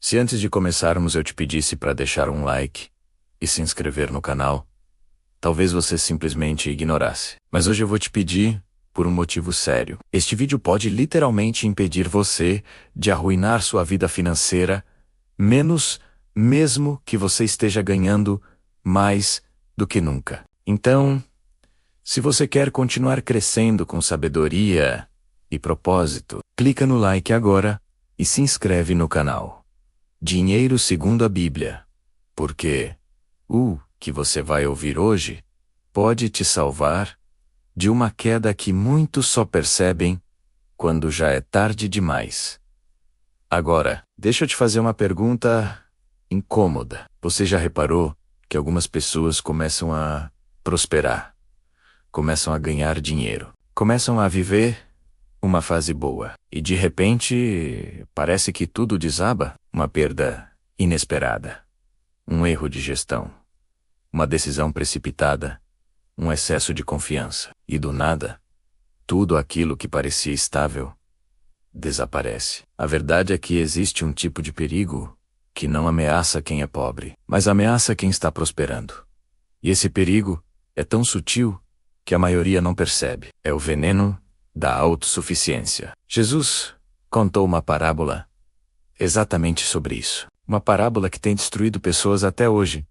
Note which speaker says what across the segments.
Speaker 1: Se antes de começarmos eu te pedisse para deixar um like e se inscrever no canal, talvez você simplesmente ignorasse. Mas hoje eu vou te pedir por um motivo sério. Este vídeo pode literalmente impedir você de arruinar sua vida financeira, menos mesmo que você esteja ganhando mais do que nunca. Então, se você quer continuar crescendo com sabedoria e propósito, clica no like agora e se inscreve no canal. Dinheiro segundo a Bíblia. Porque o que você vai ouvir hoje pode te salvar de uma queda que muitos só percebem quando já é tarde demais. Agora, deixa eu te fazer uma pergunta incômoda. Você já reparou que algumas pessoas começam a prosperar, começam a ganhar dinheiro, começam a viver uma fase boa e de repente parece que tudo desaba? Uma perda inesperada, um erro de gestão, uma decisão precipitada, um excesso de confiança e do nada, tudo aquilo que parecia estável desaparece. A verdade é que existe um tipo de perigo que não ameaça quem é pobre, mas ameaça quem está prosperando. E esse perigo é tão sutil que a maioria não percebe. É o veneno da autossuficiência. Jesus contou uma parábola exatamente sobre isso. Uma parábola que tem destruído pessoas até hoje.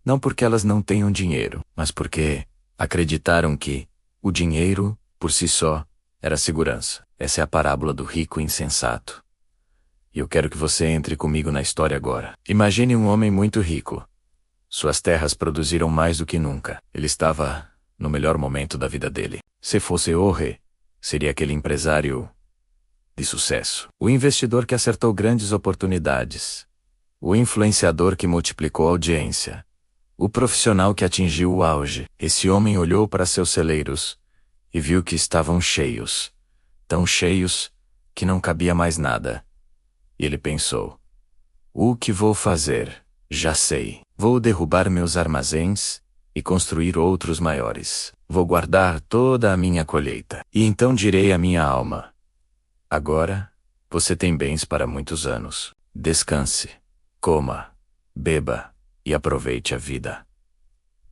Speaker 1: Não porque elas não tenham dinheiro, mas porque acreditaram que o dinheiro, por si só, era segurança. Essa é a parábola do rico insensato. E eu quero que você entre comigo na história agora. Imagine um homem muito rico. Suas terras produziram mais do que nunca. Ele estava no melhor momento da vida dele. Se fosse Orre, seria aquele empresário de sucesso. O investidor que acertou grandes oportunidades. O influenciador que multiplicou a audiência. O profissional que atingiu o auge. Esse homem olhou para seus celeiros e viu que estavam cheios. Tão cheios que não cabia mais nada. E ele pensou: o que vou fazer? Já sei. Vou derrubar meus armazéns e construir outros maiores. Vou guardar toda a minha colheita. E então direi à minha alma: agora, você tem bens para muitos anos. Descanse, coma, beba e aproveite a vida.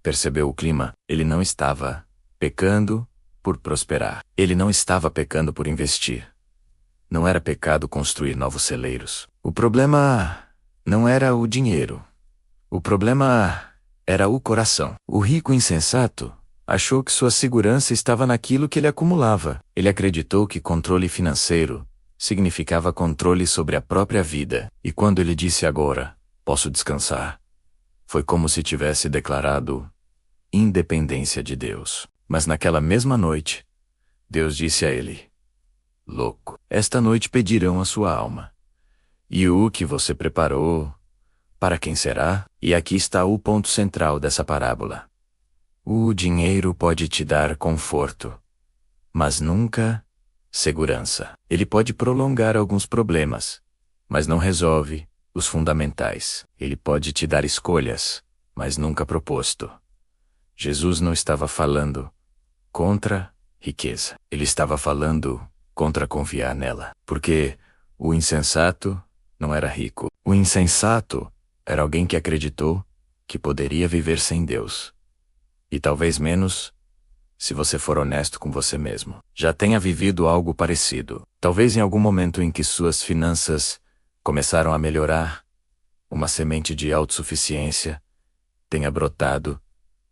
Speaker 1: Percebeu o clima? Ele não estava pecando por prosperar. Ele não estava pecando por investir. Não era pecado construir novos celeiros. O problema não era o dinheiro. O problema era o coração. O rico insensato achou que sua segurança estava naquilo que ele acumulava. Ele acreditou que controle financeiro significava controle sobre a própria vida. E quando ele disse agora, posso descansar, foi como se tivesse declarado independência de Deus. Mas naquela mesma noite, Deus disse a ele: louco, esta noite pedirão a sua alma. E o que você preparou, para quem será? E aqui está o ponto central dessa parábola. O dinheiro pode te dar conforto, mas nunca segurança. Ele pode prolongar alguns problemas, mas não resolve os fundamentais. Ele pode te dar escolhas, mas nunca propósito. Jesus não estava falando contra riqueza. Ele estava falando contra confiar nela. Porque o insensato não era rico. O insensato era alguém que acreditou que poderia viver sem Deus. E talvez menos, se você for honesto com você mesmo. Já tenha vivido algo parecido. Talvez em algum momento em que suas finanças começaram a melhorar, uma semente de autossuficiência tenha brotado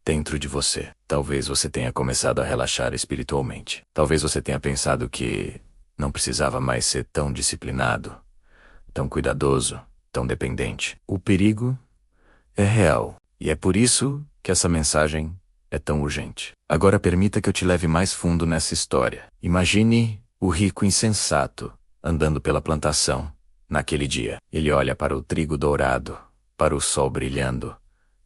Speaker 1: dentro de você. Talvez você tenha começado a relaxar espiritualmente. Talvez você tenha pensado que não precisava mais ser tão disciplinado, tão cuidadoso, tão dependente. O perigo é real. E é por isso que essa mensagem é tão urgente. Agora permita que eu te leve mais fundo nessa história. Imagine o rico insensato andando pela plantação. Naquele dia, ele olha para o trigo dourado, para o sol brilhando,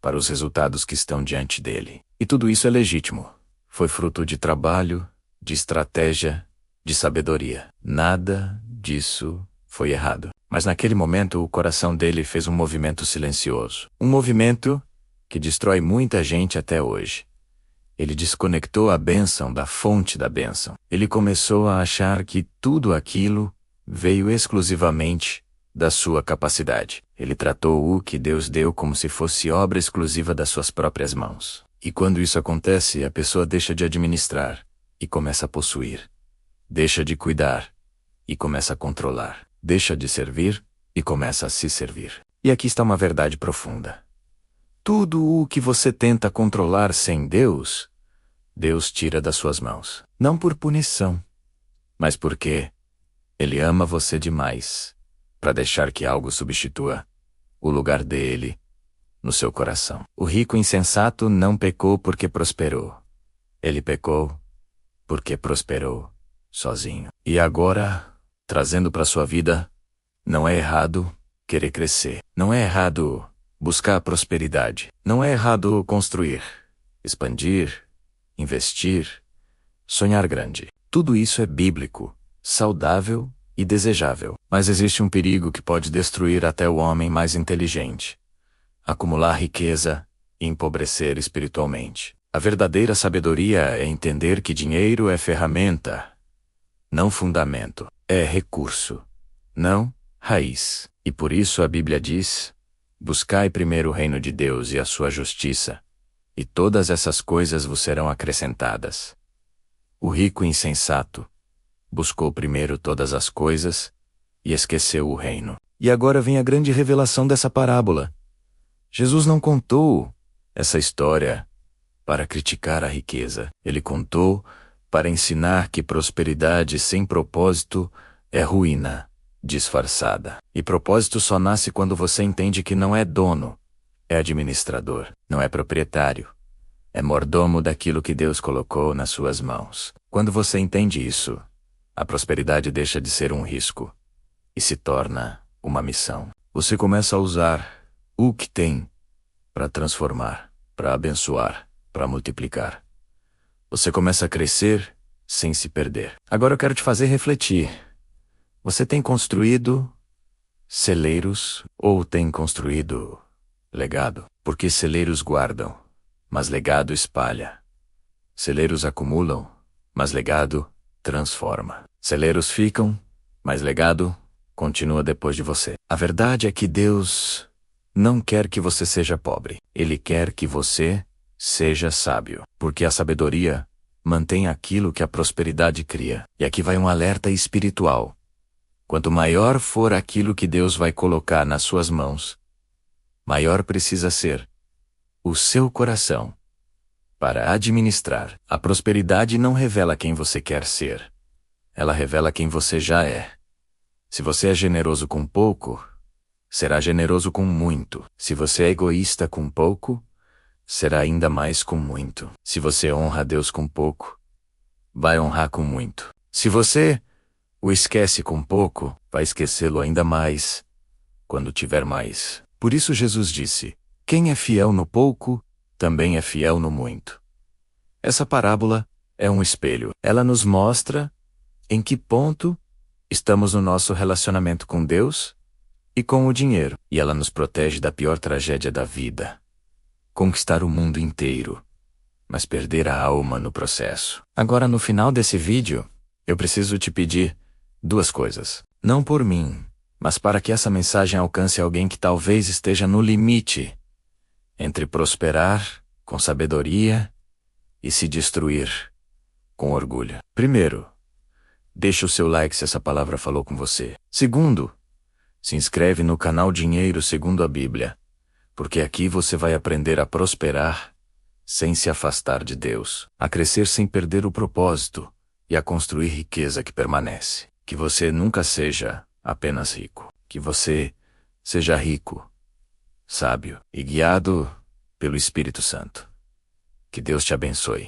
Speaker 1: para os resultados que estão diante dele. E tudo isso é legítimo. Foi fruto de trabalho, de estratégia, de sabedoria. Nada disso foi errado. Mas naquele momento o coração dele fez um movimento silencioso. Um movimento que destrói muita gente até hoje. Ele desconectou a bênção da fonte da bênção. Ele começou a achar que tudo aquilo veio exclusivamente da sua capacidade. Ele tratou o que Deus deu como se fosse obra exclusiva das suas próprias mãos. E quando isso acontece, a pessoa deixa de administrar e começa a possuir. Deixa de cuidar e começa a controlar. Deixa de servir e começa a se servir. E aqui está uma verdade profunda. Tudo o que você tenta controlar sem Deus, Deus tira das suas mãos. Não por punição, mas porque Ele ama você demais para deixar que algo substitua o lugar dele no seu coração. O rico insensato não pecou porque prosperou. Ele pecou porque prosperou sozinho. E agora, trazendo para sua vida, não é errado querer crescer. Não é errado buscar a prosperidade. Não é errado construir, expandir, investir, sonhar grande. Tudo isso é bíblico, saudável e desejável. Mas existe um perigo que pode destruir até o homem mais inteligente: acumular riqueza e empobrecer espiritualmente. A verdadeira sabedoria é entender que dinheiro é ferramenta, não fundamento. É recurso, não raiz. E por isso a Bíblia diz: buscai primeiro o reino de Deus e a sua justiça, e todas essas coisas vos serão acrescentadas. O rico insensato buscou primeiro todas as coisas e esqueceu o reino. E agora vem a grande revelação dessa parábola. Jesus não contou essa história para criticar a riqueza. Ele contou para ensinar que prosperidade sem propósito é ruína disfarçada. E propósito só nasce quando você entende que não é dono, é administrador, não é proprietário, é mordomo daquilo que Deus colocou nas suas mãos. Quando você entende isso, a prosperidade deixa de ser um risco e se torna uma missão. Você começa a usar o que tem para transformar, para abençoar, para multiplicar. Você começa a crescer sem se perder. Agora eu quero te fazer refletir. Você tem construído celeiros ou tem construído legado? Porque celeiros guardam, mas legado espalha. Celeiros acumulam, mas legado transforma. Celeiros ficam, mas legado continua depois de você. A verdade é que Deus não quer que você seja pobre. Ele quer que você seja sábio. Porque a sabedoria mantém aquilo que a prosperidade cria. E aqui vai um alerta espiritual. Quanto maior for aquilo que Deus vai colocar nas suas mãos, maior precisa ser o seu coração para administrar. A prosperidade não revela quem você quer ser. Ela revela quem você já é. Se você é generoso com pouco, será generoso com muito. Se você é egoísta com pouco, será ainda mais com muito. Se você honra a Deus com pouco, vai honrar com muito. Se você o esquece com pouco, vai esquecê-lo ainda mais quando tiver mais. Por isso Jesus disse: quem é fiel no pouco, também é fiel no muito. Essa parábola é um espelho. Ela nos mostra em que ponto estamos no nosso relacionamento com Deus e com o dinheiro. E ela nos protege da pior tragédia da vida: conquistar o mundo inteiro, mas perder a alma no processo. Agora, no final desse vídeo, eu preciso te pedir duas coisas. Não por mim, mas para que essa mensagem alcance alguém que talvez esteja no limite entre prosperar com sabedoria e se destruir com orgulho. Primeiro, deixa o seu like se essa palavra falou com você. Segundo, se inscreve no canal Dinheiro Segundo a Bíblia, porque aqui você vai aprender a prosperar sem se afastar de Deus, a crescer sem perder o propósito e a construir riqueza que permanece. Que você nunca seja apenas rico, que você seja rico, sábio e guiado pelo Espírito Santo. Que Deus te abençoe.